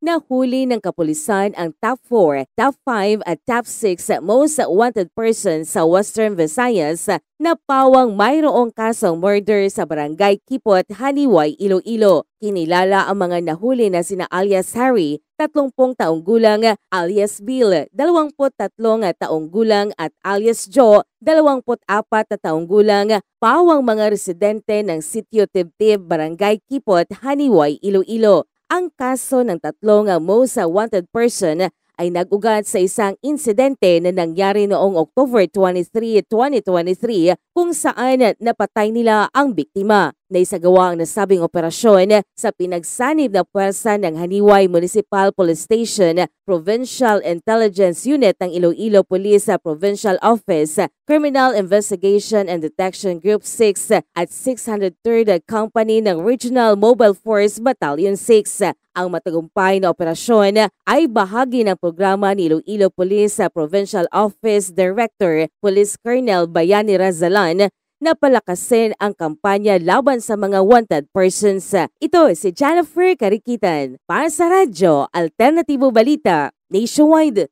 Nahuli ng kapulisan ang top 4, top 5 at top 6 most wanted persons sa Western Visayas na pawang mayroong kasong murder sa barangay Kipot, Haniway, Iloilo. Kinilala ang mga nahuli na sina alias Harry, 30 taong gulang, alias Bill, 23 taong gulang at alias Joe, 24 taong gulang, pawang mga residente ng Sitio Tibtib, Barangay Kipot, Haniway, Iloilo. Ang kaso ng tatlong most wanted person ay nag-ugat sa isang insidente na nangyari noong October 23, 2023 kung saan napatay nila ang biktima. Naisagawa ang nasabing operasyon sa pinagsanib na pwersa ng Haniway Municipal Police Station, Provincial Intelligence Unit ng Iloilo Police Provincial Office, Criminal Investigation and Detection Group 6 at 603rd Company ng Regional Mobile Force Battalion 6. Ang matagumpay na operasyon ay bahagi ng programa ni Iloilo Police Provincial Office Director Police Colonel Bayani Razalan na palakasin ang kampanya laban sa mga wanted persons. Ito si Jennifer Karikitan para sa Radyo Alternatibo Balita Nationwide.